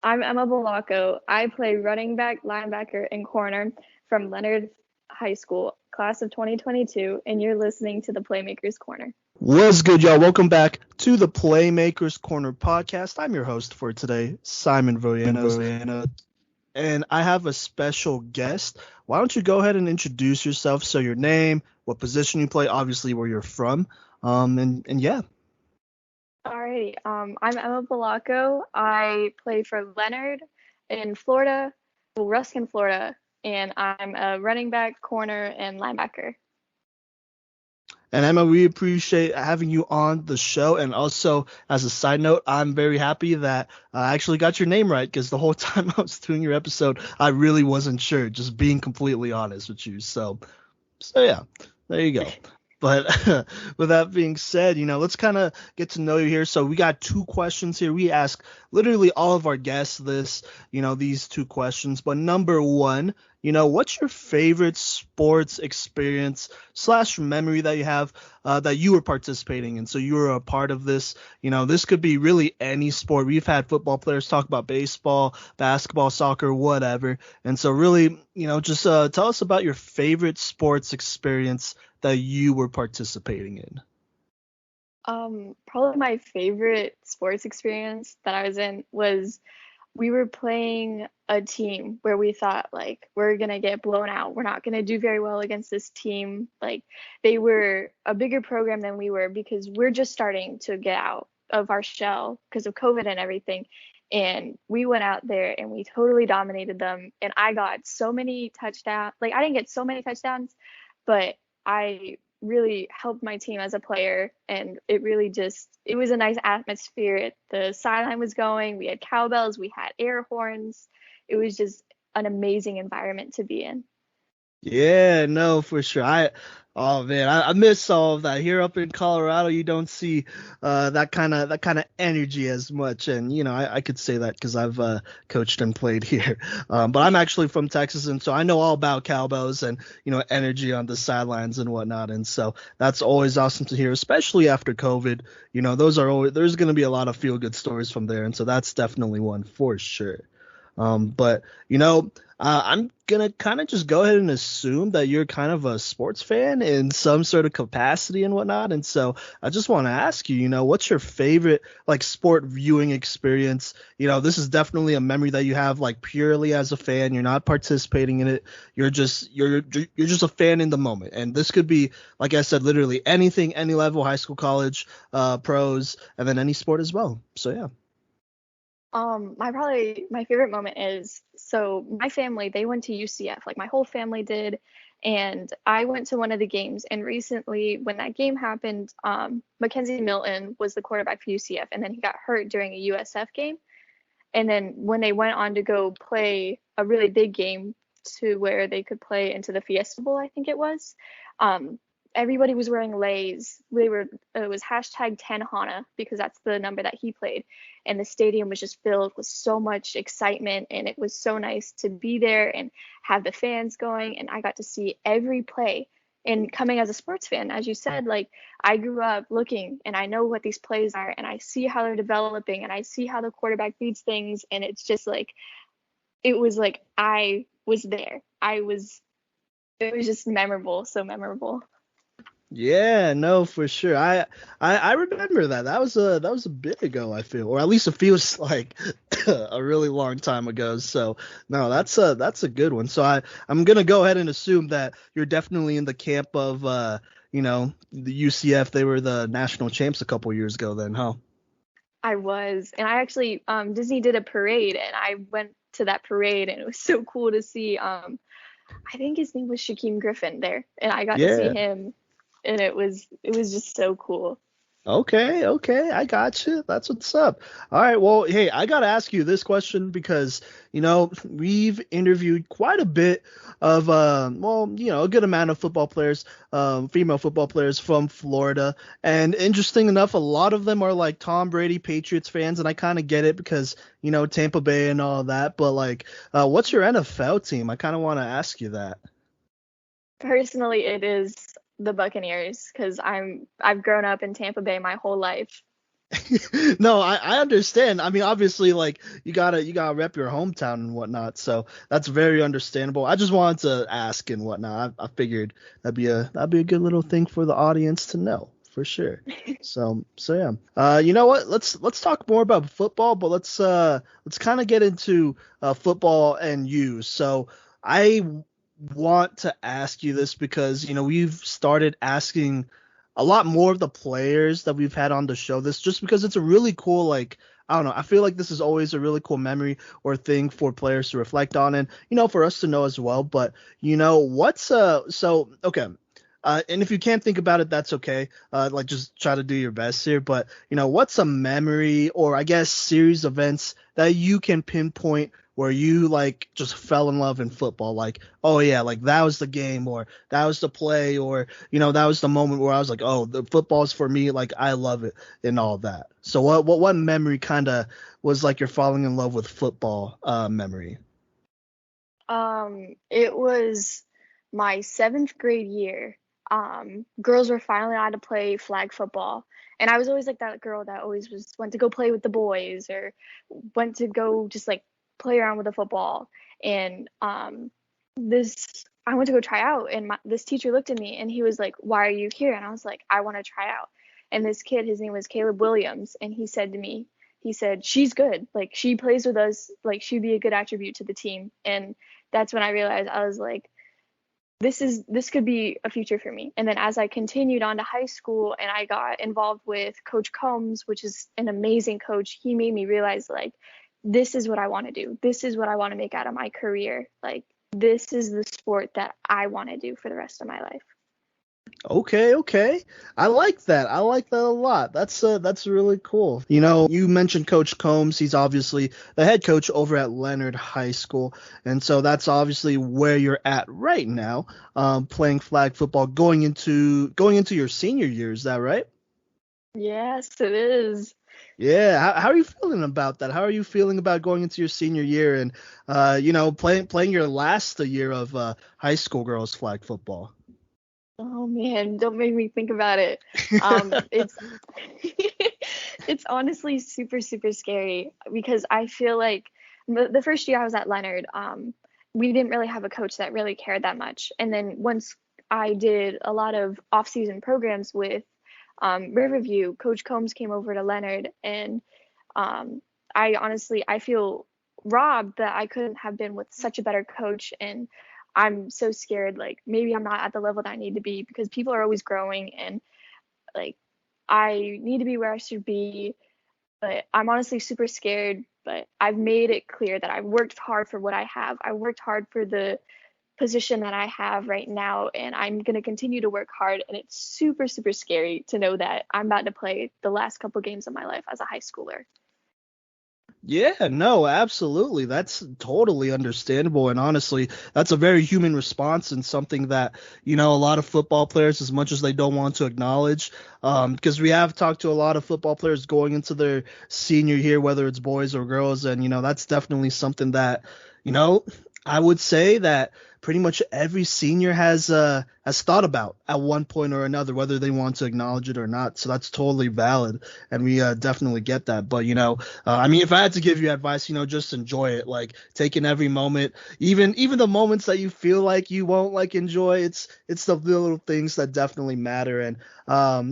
I'm Emma Balacco. I play running back, linebacker, and corner from Lennard Highschool, class of 2022, and you're listening to the Playmakers Corner. What's good, y'all? Welcome back to the Playmakers Corner podcast. I'm your host for today, Simon Villanoz, and I have a special guest. Why don't you go ahead and introduce yourself? So your name, what position you play, obviously where you're from, and yeah. Alrighty, I'm Emma Balacco. I play for Lennard in Florida, Ruskin, Florida, and I'm a running back, corner, and linebacker. And Emma, we appreciate having you on the show. And also, as a side note, I'm very happy that I actually got your name right because the whole time I was doing your episode, I really wasn't sure, just being completely honest with you. So yeah, there you go. But with that being said, let's kind of get to know you here. So we got two questions here. We ask literally all of our guests these two questions. But number one, what's your favorite sports experience / memory that you have that you were participating in? So you were a part of this. This could be really any sport. We've had football players talk about baseball, basketball, soccer, whatever. And so really, just tell us about your favorite sports experience that you were participating in. Probably my favorite sports experience that I was in was we were playing a team where we thought like we're gonna get blown out. We're not gonna do very well against this team. Like they were a bigger program than we were because we're just starting to get out of our shell because of COVID and everything. And we went out there and we totally dominated them. And I got so many touchdowns. Like I didn't get so many touchdowns, but I really helped my team as a player, and it was a nice atmosphere. The sideline was going, we had cowbells, we had air horns. It was just an amazing environment to be in. Yeah, no, for sure. Oh man, I miss all of that. Here up in Colorado, you don't see that kind of energy as much, and I could say that because I've coached and played here. But I'm actually from Texas, and so I know all about cowbells and energy on the sidelines and whatnot, and so that's always awesome to hear, especially after COVID. There's going to be a lot of feel good stories from there, and so that's definitely one for sure. But I'm gonna kind of just go ahead and assume that you're kind of a sports fan in some sort of capacity and whatnot. And so I just want to ask you, what's your favorite like sport viewing experience? This is definitely a memory that you have like purely as a fan. You're not participating in it. You're just a fan in the moment. And this could be, like I said, literally anything, any level, high school, college, pros, and then any sport as well. So yeah. My favorite moment is, so my family, they went to UCF, like my whole family did, and I went to one of the games. And recently, when that game happened, Mackenzie Milton was the quarterback for UCF, and then he got hurt during a USF game. And then when they went on to go play a really big game to where they could play into the Fiesta Bowl, I think it was, um, everybody was wearing lays. It was hashtag 10 Hana because that's the number that he played. And the stadium was just filled with so much excitement. And it was so nice to be there and have the fans going. And I got to see every play. And coming as a sports fan, as you said, like I grew up looking and I know what these plays are and I see how they're developing and I see how the quarterback beats things. And it's just like, it was like I was there. It was just memorable, so memorable. Yeah, no, for sure. I remember that. That was a bit ago, I feel, or at least it feels like a really long time ago. So no, that's a good one. So I'm gonna go ahead and assume that you're definitely in the camp of the UCF. They were the national champs a couple years ago, then, huh? I was, and I actually Disney did a parade, and I went to that parade, and it was so cool to see. I think his name was Shaquem Griffin there, and I got to see Yeah. him, and it was just so cool. Okay, I got you. That's what's up. All right, well, hey, I gotta ask you this question because we've interviewed quite a bit of a good amount of football players, female football players from Florida, and interesting enough, a lot of them are like Tom Brady Patriots fans, and I kind of get it because Tampa Bay and all that. But like, what's your NFL team? I kind of want to ask you that. Personally, it is the Buccaneers because I've grown up in Tampa Bay my whole life. No, I understand. I mean, obviously, like you gotta rep your hometown and whatnot, so that's very understandable. I just wanted to ask and whatnot. I figured that'd be a good little thing for the audience to know for sure. So yeah. You know what? Let's talk more about football, but let's kind of get into football and you. So I want to ask you this because we've started asking a lot more of the players that we've had on the show this just because it's a really cool, like, I don't know, I feel like this is always a really cool memory or thing for players to reflect on and for us to know as well. But what's so okay, and if you can't think about it, that's okay. Like, just try to do your best here. But what's a memory or I guess series of events that you can pinpoint where you like just fell in love in football? Like, oh yeah, like that was the game, or that was the play, or that was the moment where I was like, oh, the football's for me. Like, I love it and all that. So what memory kind of was like you're falling in love with football memory? It was my seventh grade year. Girls were finally allowed to play flag football. And I was always like that girl that always went to go play with the boys or went to go just like play around with the football. And this I went to go try out and this teacher looked at me and he was like, "Why are you here?" And I was like, "I want to try out." And this kid, his name was Caleb Williams, and he said to me, he said, "She's good. Like she plays with us. Like she'd be a good attribute to the team." And that's when I realized I was like, this could be a future for me. And then as I continued on to high school and I got involved with Coach Combs, which is an amazing coach, he made me realize like this is what I want to do. This is what I want to make out of my career. Like this is the sport that I want to do for the rest of my life. Okay, okay. I like that. I like that a lot. That's really cool. You mentioned Coach Combs. He's obviously the head coach over at Lennard High School, and so that's obviously where you're at right now, playing flag football, going into your senior year. Is that right? Yes, it is. Yeah. How are you feeling about that? How are you feeling about going into your senior year and playing your last year of high school girls flag football? Oh man, don't make me think about it. It's it's honestly super, super scary because I feel like the first year I was at Leonard, we didn't really have a coach that really cared that much. And then once I did a lot of off-season programs with Riverview, Coach Combs came over to Leonard, and um, I feel robbed that I couldn't have been with such a better coach. And I'm so scared, like maybe I'm not at the level that I need to be because people are always growing and like I need to be where I should be, but I'm honestly super scared. But I've made it clear that I've worked hard for what I have. I worked hard for the position that I have right now, and I'm going to continue to work hard. And it's super, super scary to know that I'm about to play the last couple games of my life as a high schooler. Yeah, no, absolutely. That's totally understandable. And honestly, that's a very human response and something that, a lot of football players, as much as they don't want to acknowledge, because we have talked to a lot of football players going into their senior year, whether it's boys or girls. And, that's definitely something that, you know, I would say that pretty much every senior has thought about at one point or another, whether they want to acknowledge it or not. So that's totally valid, and we definitely get that. But I mean, if I had to give you advice, just enjoy it. Like taking every moment, even the moments that you feel like you won't like enjoy. It's the little things that definitely matter. And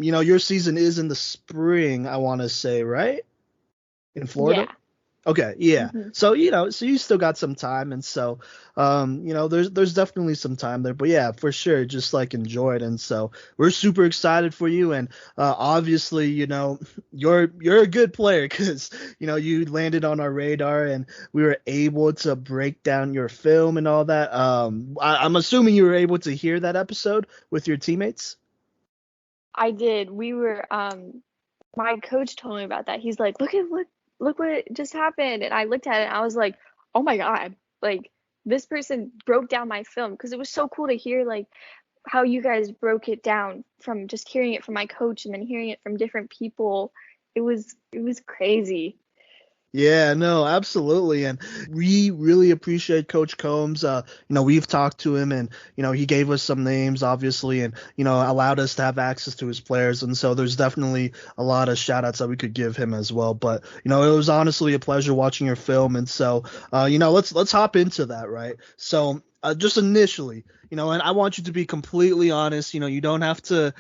your season is in the spring, I want to say, right? In Florida. Yeah. Okay, yeah. Hmm. So so you still got some time, and so there's definitely some time there. But yeah, for sure, just like enjoy it. And so we're super excited for you, and obviously, you're a good player because you landed on our radar, and we were able to break down your film and all that. I'm assuming you were able to hear that episode with your teammates. I did. We were my coach told me about that. He's like, look what just happened. And I looked at it and I was like, oh my God, like this person broke down my film because it was so cool to hear like how you guys broke it down from just hearing it from my coach and then hearing it from different people. It was crazy. Yeah, no, absolutely. And we really appreciate Coach Combs. We've talked to him and, he gave us some names, obviously, and, allowed us to have access to his players. And so there's definitely a lot of shout outs that we could give him as well. But, it was honestly a pleasure watching your film. And so, let's hop into that, right? So, just initially, and I want you to be completely honest. You don't have to,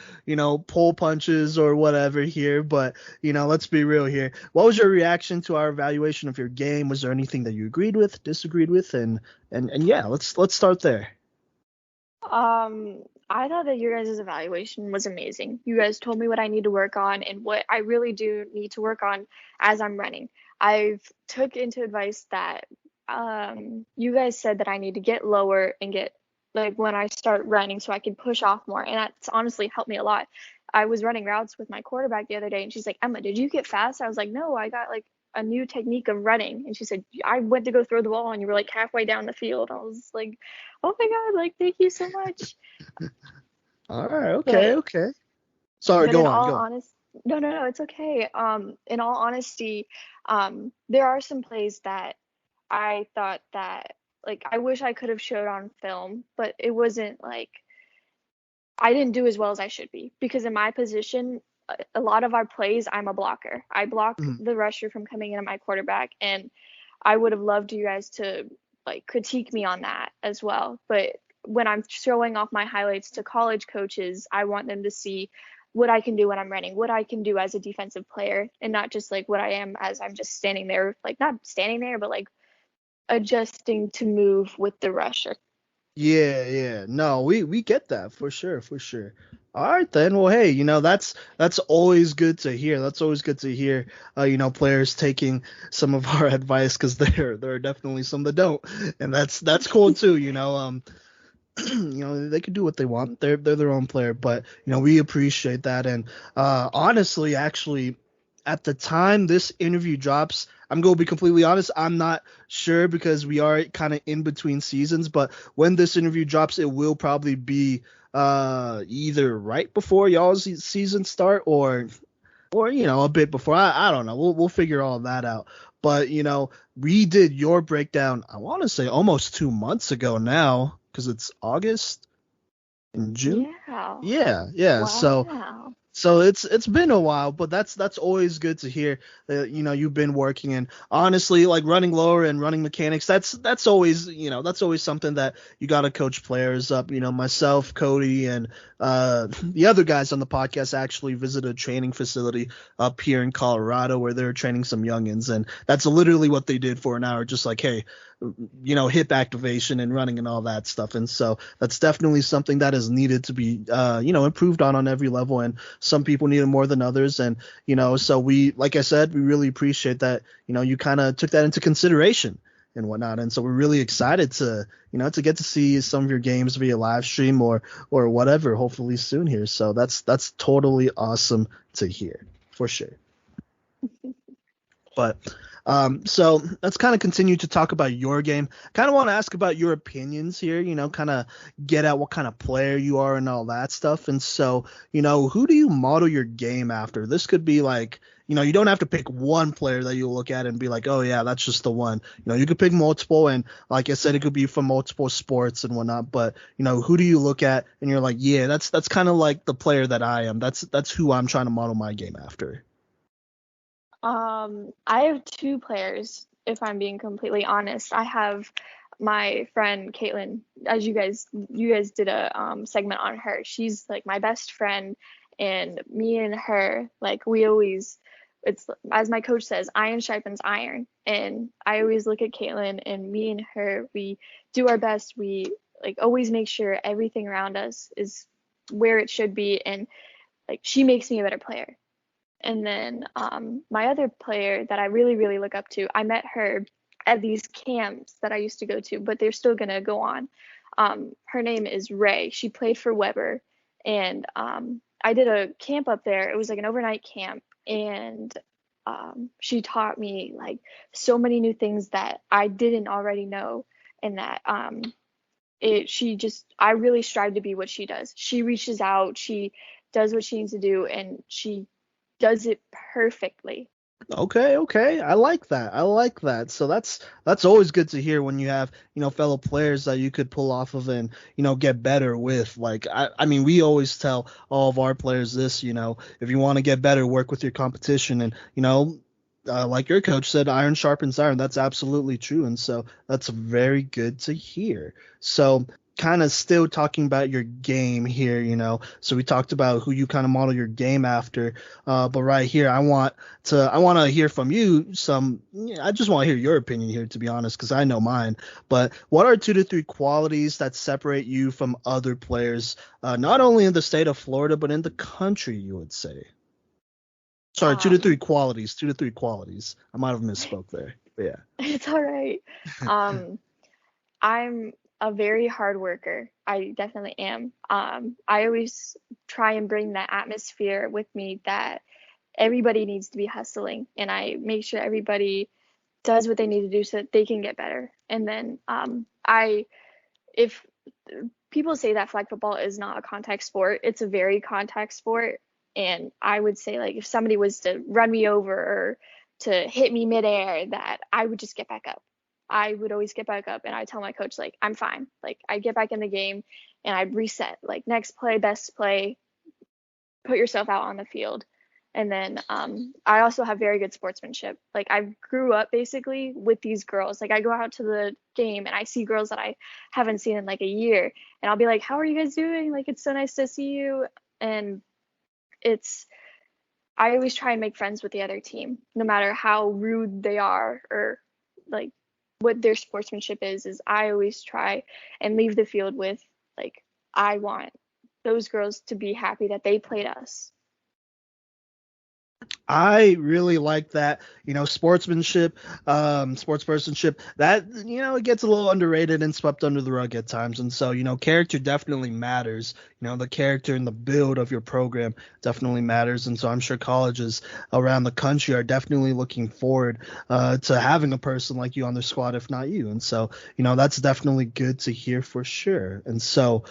pull punches or whatever here, but let's be real here. What was your reaction to our evaluation of your game? Was there anything that you agreed with, disagreed with, and yeah, let's start there. I thought that your guys' evaluation was amazing. You guys told me what I need to work on and what I really do need to work on as I'm running. I've took into advice that you guys said that I need to get lower and get like when I start running so I can push off more. And that's honestly helped me a lot. I was running routes with my quarterback the other day and she's like, Emma, did you get fast? I was like, no, I got like a new technique of running. And she said, I went to go throw the ball and you were like halfway down the field. I was like, oh my God, like thank you so much. All right, okay, But okay. Sorry, but go in on, all go on. honest no, it's okay. In all honesty, there are some plays that I thought that like I wish I could have showed on film, but it wasn't like I didn't do as well as I should be because in my position, a lot of our plays, I'm a blocker. I block Mhm. the rusher from coming in at my quarterback, and I would have loved you guys to like critique me on that as well. But when I'm showing off my highlights to college coaches, I want them to see what I can do when I'm running, what I can do as a defensive player, and not just like what I am as I'm just standing there, like not standing there, but like adjusting to move with the rusher. Yeah, yeah. No, we get that for sure, for sure. All right then. Well, hey, that's always good to hear. That's always good to hear. Players taking some of our advice because there are definitely some that don't, and that's cool too. They can do what they want. They're their own player, but we appreciate that. And honestly, actually, at the time this interview drops, I'm going to be completely honest. I'm not sure because we are kind of in between seasons. But when this interview drops, it will probably be either right before y'all's season start or a bit before. I don't know. We'll figure all that out. But we did your breakdown. I want to say almost 2 months ago now because it's August in June. Yeah. Yeah, yeah. So Wow. so it's been a while, but that's always good to hear that you've been working. And honestly, like running lower and running mechanics, that's always that's always something that you got to coach players up. Myself, Cody, and the other guys on the podcast actually visited a training facility up here in Colorado where they're training some youngins, and that's literally what they did for an hour, just like, hey, hip activation and running and all that stuff. And so that's definitely something that is needed to be improved on every level. And some people need it more than others. And so we, like I said, we really appreciate that you kind of took that into consideration and whatnot. And so we're really excited to to get to see some of your games via live stream or whatever, hopefully soon here. So that's totally awesome to hear for sure. But so let's kind of continue to talk about your game. Kind of want to ask about your opinions here, kind of get at what kind of player you are and all that stuff. And so, who do you model your game after? This could be like, you don't have to pick one player that you look at and be like, oh yeah, that's just the one. You could pick multiple, and like I said, it could be from multiple sports and whatnot. But who do you look at and you're like, yeah, that's kind of like the player that I am. That's who I'm trying to model my game after. I have two players, if I'm being completely honest. I have my friend Kaitlyn, as you guys did a segment on her. She's like my best friend, and me and her, like we always, it's as my coach says, iron sharpens iron. And I always look at Kaitlyn and me and her, we do our best. We like always make sure everything around us is where it should be, and like she makes me a better player. And then my other player that I really, really look up to, I met her at these camps that I used to go to, but they're still going to go on. Her name is Ray. She played for Weber. And I did a camp up there. It was like an overnight camp. And she taught me like so many new things that I didn't already know. And that I really strive to be what she does. She reaches out, she does what she needs to do, and she does it perfectly. Okay. I like that. I like that. So that's always good to hear when you have, fellow players that you could pull off of and, get better with. Like I mean, we always tell all of our players this, if you want to get better, work with your competition and, like your coach said, iron sharpens iron. That's absolutely true. And so that's very good to hear. So kind of still talking about your game here, So we talked about who you kind of model your game after. But right here, I want to hear from you I just want to hear your opinion here, to be honest, because I know mine. But what are 2 to 3 qualities that separate you from other players, not only in the state of Florida, but in the country, you would say? Sorry, two to Um, three qualities. 2 to 3 qualities. I might have misspoke there. But yeah. it's all right. Um, I'm a very hard worker. I definitely am. I always try and bring that atmosphere with me that everybody needs to be hustling, and I make sure everybody does what they need to do so that they can get better. And then if people say that flag football is not a contact sport, it's a very contact sport. And I would say, like, if somebody was to run me over or to hit me midair, that I would just get back up. I would always get back up, and I tell my coach, like, I'm fine. Like, I get back in the game and I reset. Like, next play, best play, put yourself out on the field. And then I also have very good sportsmanship. Like, I grew up basically with these girls. Like, I go out to the game and I see girls that I haven't seen in like a year, and I'll be like, "How are you guys doing? Like, it's so nice to see you." And it's I always try and make friends with the other team, no matter how rude they are or like what their sportsmanship is I always try and leave the field with, like, I want those girls to be happy that they played us. I really like that, sportsmanship, sportspersonship. That, it gets a little underrated and swept under the rug at times. And so, character definitely matters. The character and the build of your program definitely matters. And so I'm sure colleges around the country are definitely looking forward to having a person like you on their squad, if not you. And so, that's definitely good to hear for sure. And so,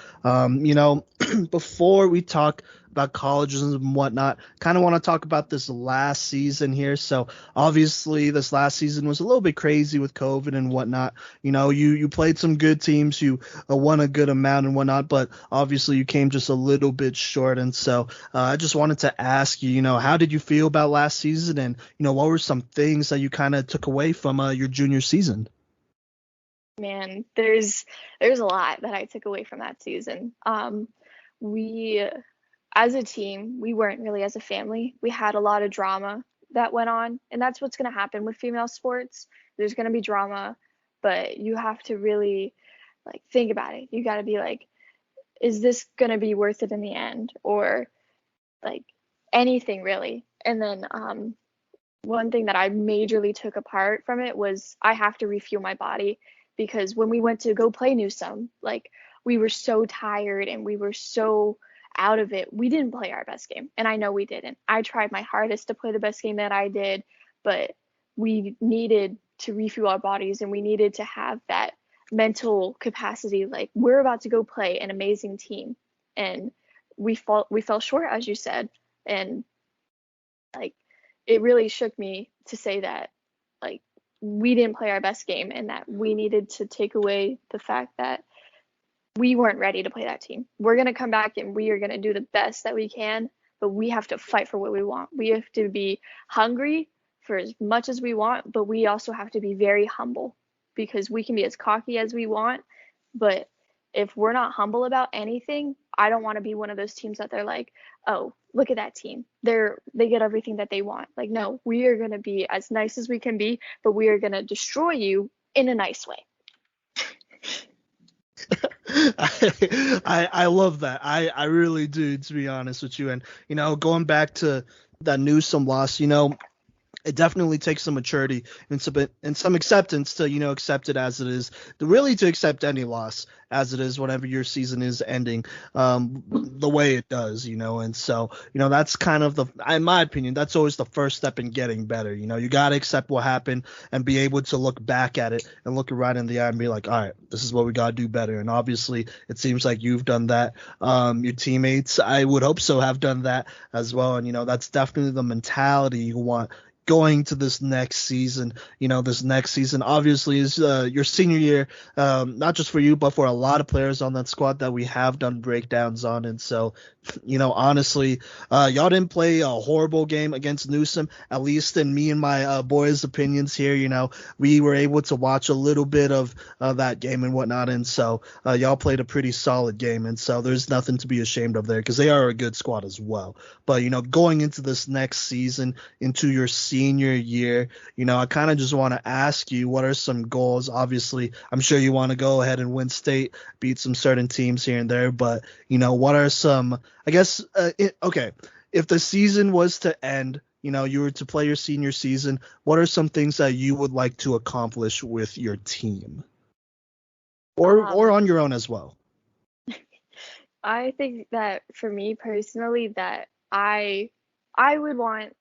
before we talk about colleges and whatnot, kind of want to talk about this last season here. So obviously this last season was a little bit crazy with COVID and whatnot. You played some good teams, you won a good amount and whatnot, but obviously you came just a little bit short. And so I just wanted to ask you, how did you feel about last season, and what were some things that you kind of took away from your junior season? Man, there's a lot that I took away from that season. We as a team, we weren't really as a family. We had a lot of drama that went on, and that's what's going to happen with female sports. There's going to be drama, but you have to really, like, think about it. You got to be like, is this going to be worth it in the end, or like anything really? And then one thing that I majorly took apart from it was I have to refuel my body, because when we went to go play Newsome, like, we were so tired and we were so out of it. We didn't play our best game, and I know we didn't. I tried my hardest to play the best game that I did, but we needed to refuel our bodies, and we needed to have that mental capacity. Like, we're about to go play an amazing team, and we fell short, as you said. And like, it really shook me to say that, like, we didn't play our best game, and that we needed to take away the fact that we weren't ready to play that team. We're going to come back and we are going to do the best that we can, but we have to fight for what we want. We have to be hungry for as much as we want, but we also have to be very humble, because we can be as cocky as we want, but if we're not humble about anything, I don't want to be one of those teams that they're like, "Oh, look at that team. They get everything that they want." Like, no, we are going to be as nice as we can be, but we are going to destroy you in a nice way. I love that. I really do, to be honest with you. And going back to that Newsome loss, it definitely takes some maturity and some acceptance to accept it as it is, really to accept any loss as it is whenever your season is ending the way it does. And so that's kind of in my opinion, that's always the first step in getting better. You got to accept what happened and be able to look back at it and look it right in the eye and be like, all right, this is what we got to do better. And obviously it seems like you've done that. Your teammates, I would hope so, have done that as well. And that's definitely the mentality you want going to this next season. This next season obviously is your senior year, not just for you, but for a lot of players on that squad that we have done breakdowns on. And so, honestly, y'all didn't play a horrible game against Newsom, at least in me and my boys' opinions here. We were able to watch a little bit of that game and whatnot. And so y'all played a pretty solid game. And so there's nothing to be ashamed of there because they are a good squad as well. But, going into this next season, into your senior year, I kind of just want to ask you, what are some goals? Obviously, I'm sure you want to go ahead and win state, beat some certain teams here and there, but what are some, I guess, okay, if the season was to end, you were to play your senior season, what are some things that you would like to accomplish with your team, or on your own as well? I think that for me personally, that I would want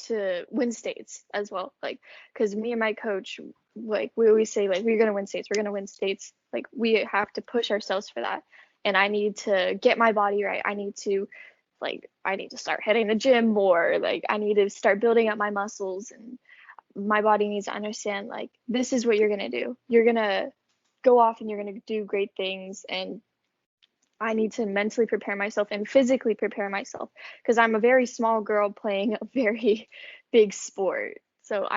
to win states as well, like, because me and my coach, like, we always say, like, we're gonna win states, like, we have to push ourselves for that. And I need to get my body right. I need to start hitting the gym more. Like, I need to start building up my muscles, and my body needs to understand, like, this is what you're gonna do. You're gonna go off and you're gonna do great things, and I need to mentally prepare myself and physically prepare myself, because I'm a very small girl playing a very big sport. So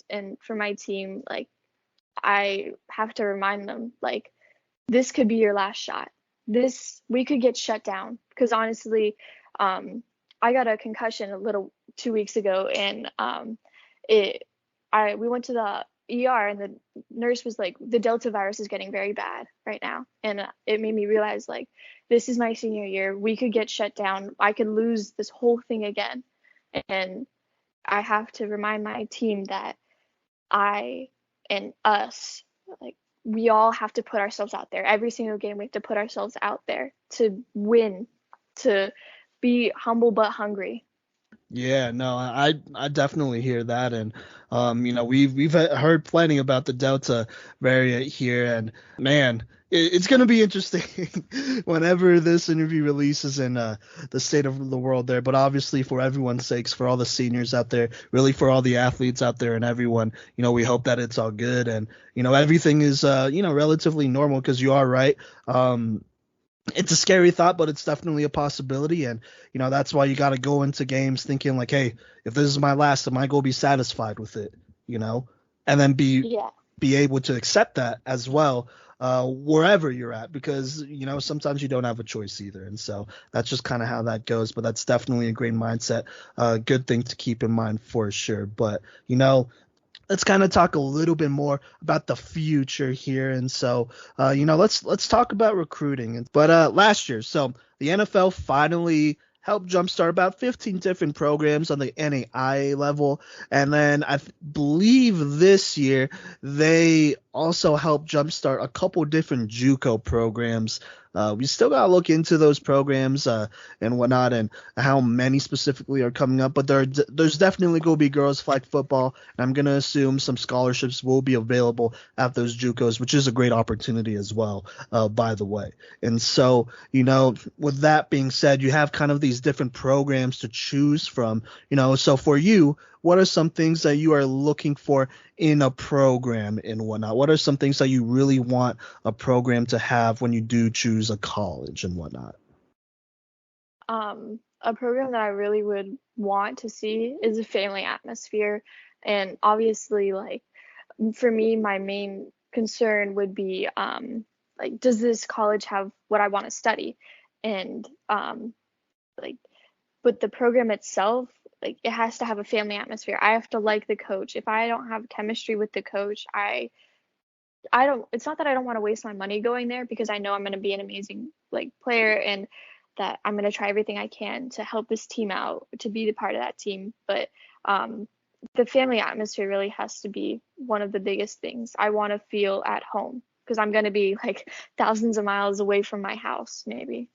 and for my team, like, I have to remind them, like, this could be your last shot. We could get shut down, because honestly, I got a concussion 2 weeks ago, and we went to the ER, and the nurse was like, the Delta virus is getting very bad right now. And it made me realize, like, this is my senior year. We could get shut down. I could lose this whole thing again. And I have to remind my team that I and us, like, we all have to put ourselves out there. Every single game, we have to put ourselves out there to win, to be humble but hungry. Yeah, no, I definitely hear that, and we've heard plenty about the Delta variant here, and man, it's gonna be interesting whenever this interview releases in the state of the world there. But obviously, for everyone's sakes, for all the seniors out there, really for all the athletes out there, and everyone, we hope that it's all good, and everything is relatively normal, because you are right. It's a scary thought, but it's definitely a possibility. And, that's why you got to go into games thinking, like, hey, if this is my last, am I going to be satisfied with it, and then be able to accept that as well, wherever you're at, because, sometimes you don't have a choice either. And so that's just kind of how that goes. But that's definitely a great mindset, good thing to keep in mind for sure. But, let's kind of talk a little bit more about the future here. And so, let's talk about recruiting. But last year, so the NFL finally helped jumpstart about 15 different programs on the NAIA level. And then I believe this year they also helped jumpstart a couple different JUCO programs. We still got to look into those programs and whatnot, and how many specifically are coming up. But there's definitely going to be girls flag football, and I'm going to assume some scholarships will be available at those JUCOs, which is a great opportunity as well, by the way. And so, with that being said, you have kind of these different programs to choose from. So for you, what are some things that you are looking for in a program and whatnot? What are some things that you really want a program to have when you do choose a college and whatnot? A program that I really would want to see is a family atmosphere. And obviously, like, for me, my main concern would be, like, does this college have what I want to study? And like, but the program itself, like, it has to have a family atmosphere. I have to like the coach. If I don't have chemistry with the coach, I don't, it's not that I don't want to waste my money going there, because I know I'm going to be an amazing, like, player, and that I'm going to try everything I can to help this team out, to be the part of that team. But the family atmosphere really has to be one of the biggest things. I want to feel at home, because I'm going to be, like, thousands of miles away from my house, maybe.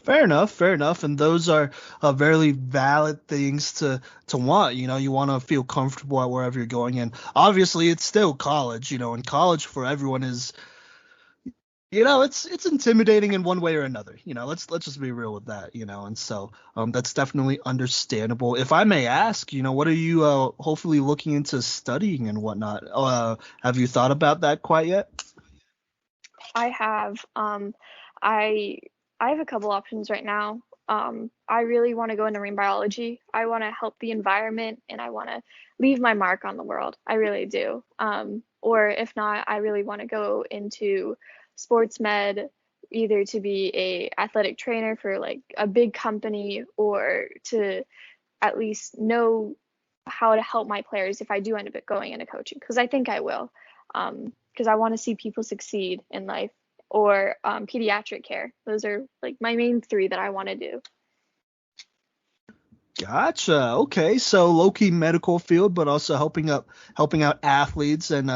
Fair enough, and those are very valid things to want. You want to feel comfortable at wherever you're going, and obviously it's still college. And college for everyone is It's intimidating in one way or another. Let's just be real with that. And so that's definitely understandable. If I may ask, what are you hopefully looking into studying and whatnot? Have you thought about that quite yet? I have. I I have a couple options right now. I really want to go into marine biology. I want to help the environment and I want to leave my mark on the world. I really do. Or if not, I really want to go into sports med, either to be a athletic trainer for like a big company or to at least know how to help my players if I do end up going into coaching, because I think I will. Because I want to see people succeed in life, or pediatric care. Those are like my main three that I want to do. Gotcha. Okay, so low-key medical field, but also helping out athletes and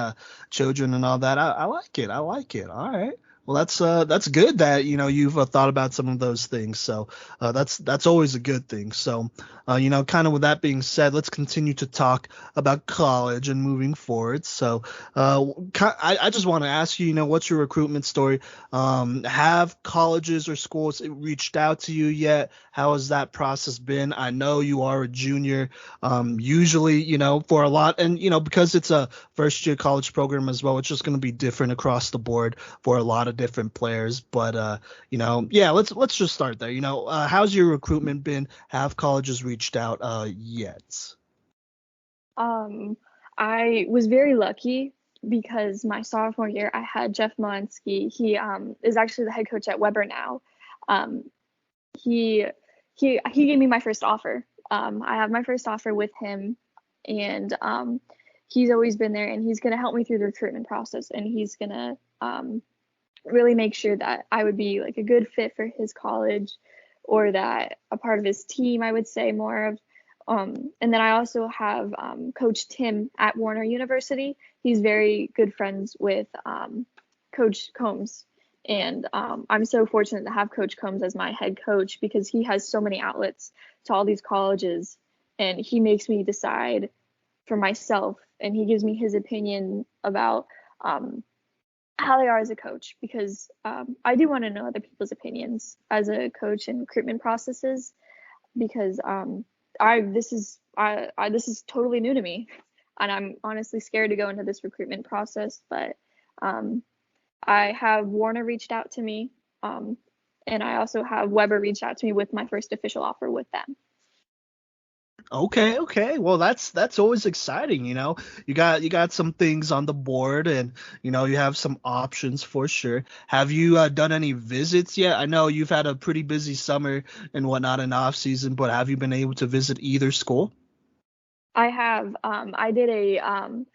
children and all that. I like it. I like it. All right. Well, that's good that you've thought about some of those things. So that's always a good thing. So kind of with that being said, let's continue to talk about college and moving forward. So I just want to ask you, what's your recruitment story? Have colleges or schools reached out to you yet? How has that process been? I know you are a junior. Usually, for a lot, and because it's a first year college program as well, it's just going to be different across the board for a lot of different players. But yeah, let's just start there. How's your recruitment been? Have colleges reached out yet? I was very lucky because my sophomore year I had Jeff Malinsky. He is actually the head coach at Weber now. Um, he he gave me my first offer. I have my first offer with him, and he's always been there, and he's gonna help me through the recruitment process, and he's gonna really make sure that I would be like a good fit for his college, or that a part of his team, I would say more of. And then I also have Coach Tim at Warner University. He's very good friends with Coach Combs. And I'm so fortunate to have Coach Combs as my head coach because he has so many outlets to all these colleges. And he makes me decide for myself. And he gives me his opinion about how they are as a coach, because I do want to know other people's opinions as a coach in recruitment processes, because this is totally new to me, and I'm honestly scared to go into this recruitment process. But I have Warner reached out to me, and I also have Weber reached out to me with my first official offer with them. Okay. Well, that's always exciting. You got some things on the board, and you have some options for sure. Have you done any visits yet? I know you've had a pretty busy summer and whatnot in off season, but have you been able to visit either school? I have. I did an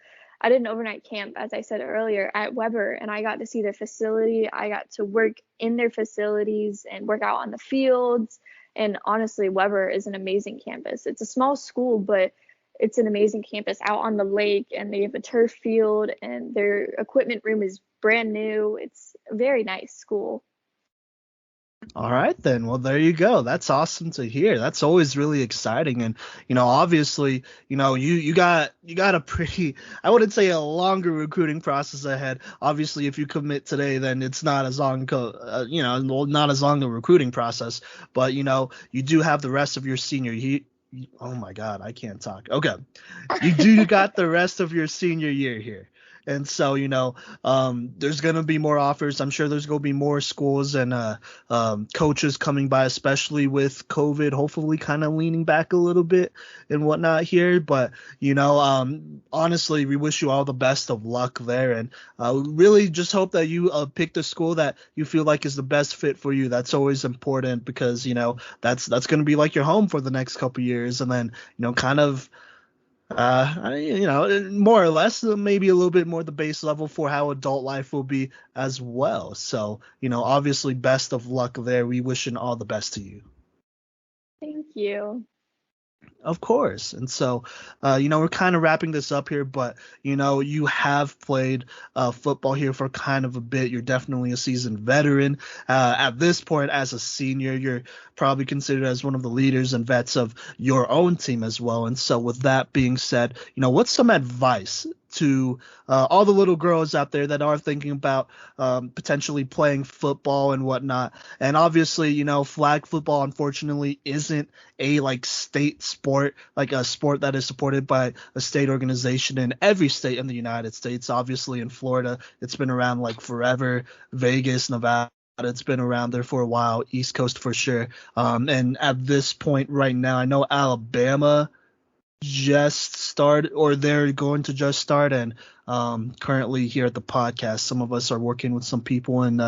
overnight camp, as I said earlier, at Weber, and I got to see their facility. I got to work in their facilities and work out on the fields. And honestly, Weber is an amazing campus. It's a small school, but it's an amazing campus out on the lake, and they have a turf field, and their equipment room is brand new. It's a very nice school. All right then. Well, there you go. That's awesome to hear. That's always really exciting. And obviously, you got a pretty, I wouldn't say a longer recruiting process ahead. Obviously, if you commit today, then it's not as long not as long a recruiting process. But you do have the rest of your senior year. Oh my God, I can't talk. Okay. You do got the rest of your senior year here. And so, there's going to be more offers. I'm sure there's going to be more schools and coaches coming by, especially with COVID, hopefully kind of leaning back a little bit and whatnot here. But, honestly, we wish you all the best of luck there. And really just hope that you pick the school that you feel like is the best fit for you. That's always important because, that's going to be like your home for the next couple of years. And then, kind of more or less, maybe a little bit more the base level for how adult life will be as well. So, obviously, best of luck there. We wishing all the best to you. Thank you. Of course. And so, we're kind of wrapping this up here, but, you have played football here for kind of a bit. You're definitely a seasoned veteran. At this point, as a senior, you're probably considered as one of the leaders and vets of your own team as well. And so with that being said, what's some advice to all the little girls out there that are thinking about potentially playing football and whatnot. And obviously, flag football unfortunately isn't a like state sport, like a sport that is supported by a state organization in every state in the United States. Obviously in Florida, it's been around like forever. Vegas, Nevada, it's been around there for a while. East Coast for sure. And at this point right now, I know Alabama just started, or they're going to just start, and currently here at the podcast, some of us are working with some people in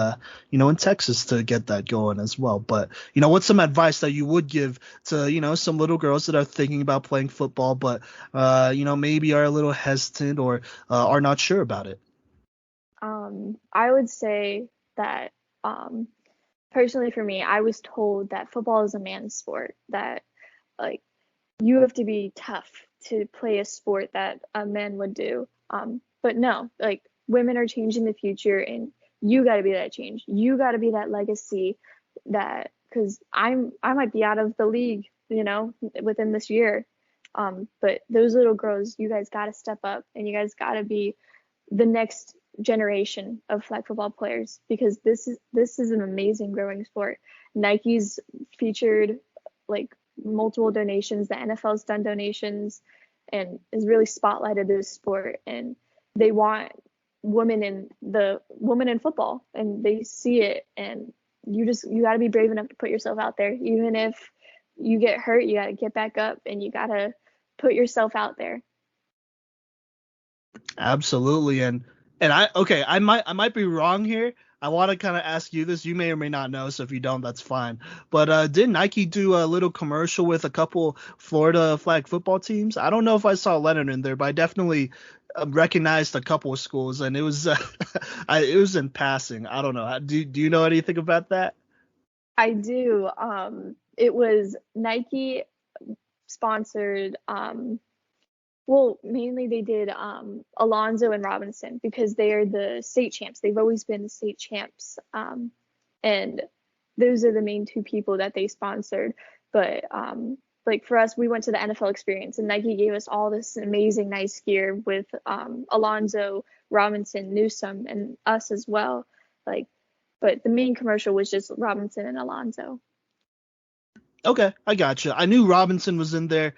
in Texas to get that going as well. But what's some advice that you would give to some little girls that are thinking about playing football, but maybe are a little hesitant or are not sure about it? I would say that personally for me, I was told that football is a man's sport, that like you have to be tough to play a sport that a man would do. But no, like women are changing the future, and you got to be that change. You got to be that legacy, that because I might be out of the league, within this year. But those little girls, you guys got to step up, and you guys got to be the next generation of flag football players, because this is an amazing growing sport. Nike's featured like multiple donations. The NFL's done donations and has really spotlighted this sport, and they want women in football, and they see it, and you got to be brave enough to put yourself out there. Even if you get hurt, you got to get back up, and you got to put yourself out there. Absolutely. And I might be wrong here. I want to kind of ask you this. You may or may not know, so if you don't, that's fine. But didn't Nike do a little commercial with a couple Florida flag football teams? I don't know if I saw Lennard in there, but I definitely recognized a couple of schools, and it was it was in passing. I don't know. Do you know anything about that? I do. It was Nike sponsored. Well, mainly they did Alonzo and Robinson, because they are the state champs. They've always been the state champs. And those are the main two people that they sponsored. But like for us, we went to the NFL experience, and Nike gave us all this amazing, nice gear with Alonzo, Robinson, Newsome, and us as well. But the main commercial was just Robinson and Alonzo. Okay, I gotcha. I knew Robinson was in there.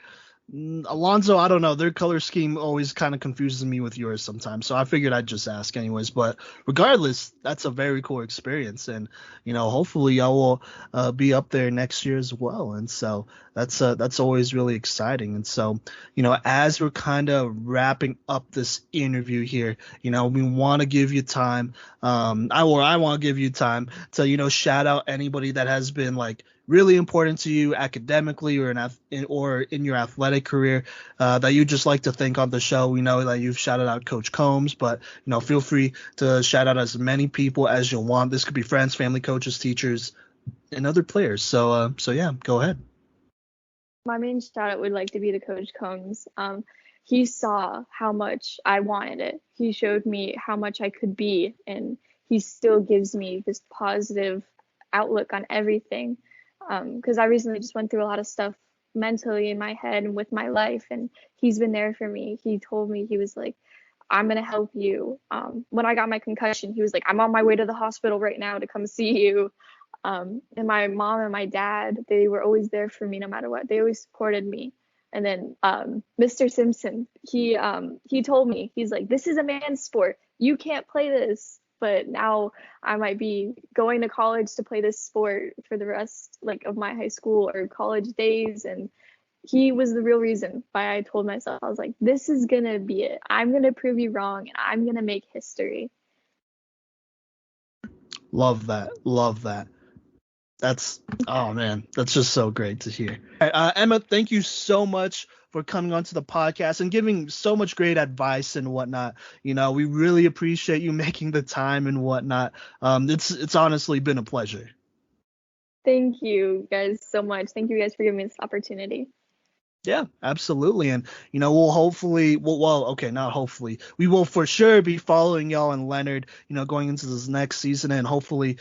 Alonzo, I don't know. Their color scheme always kind of confuses me with yours sometimes, so I figured I'd just ask anyways. But regardless, that's a very cool experience, and hopefully I will be up there next year as well. And so that's always really exciting. And so as we're kind of wrapping up this interview here, we want to give you time. I want to give you time to shout out anybody that has been like really important to you academically or in your athletic career that you just like to thank on the show. We know that you've shouted out Coach Combs, but feel free to shout out as many people as you want. This could be friends, family, coaches, teachers, and other players. So yeah, go ahead. My main shout out would like to be to Coach Combs. He saw how much I wanted it. He showed me how much I could be, and he still gives me this positive outlook on everything. Because I recently just went through a lot of stuff mentally in my head and with my life, and he's been there for me. He told me, he was like, I'm gonna help you. When I got my concussion, he was like, I'm on my way to the hospital right now to come see you. And my mom and my dad, they were always there for me no matter what. They always supported me. And then Mr. Simpson, he told me, he's like, this is a man's sport. You can't play this. But now I might be going to college to play this sport for the rest of my high school or college days. And he was the real reason why I told myself, I was like, this is going to be it. I'm going to prove you wrong, and I'm going to make history. Love that. Love that. Oh man, that's just so great to hear. All right, Emma, thank you so much for coming onto the podcast and giving so much great advice and whatnot. We really appreciate you making the time and whatnot. It's honestly been a pleasure. Thank you guys so much. Thank you guys for giving me this opportunity. Yeah, absolutely. And, we'll hopefully, not hopefully, we will for sure be following y'all and Lennard, going into this next season, and hopefully,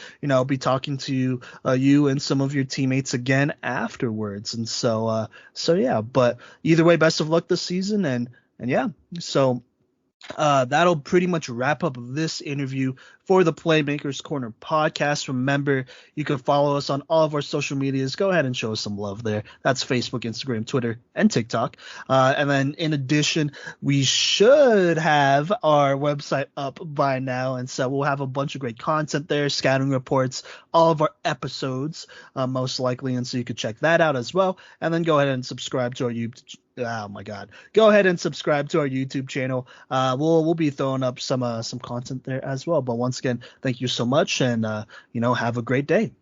be talking to you and some of your teammates again afterwards. And so yeah, but either way, best of luck this season. And yeah, so that'll pretty much wrap up this interview for the Playmakers Corner podcast. Remember, you can follow us on all of our social medias. Go ahead and show us some love there. That's Facebook, Instagram, Twitter, and TikTok. And then in addition, we should have our website up by now. And so we'll have a bunch of great content there, scouting reports, all of our episodes, most likely. And so you could check that out as well. And then go ahead and subscribe to our YouTube. Oh my God! Go ahead and subscribe to our YouTube channel. We'll be throwing up some content there as well. But once again, thank you so much, and have a great day.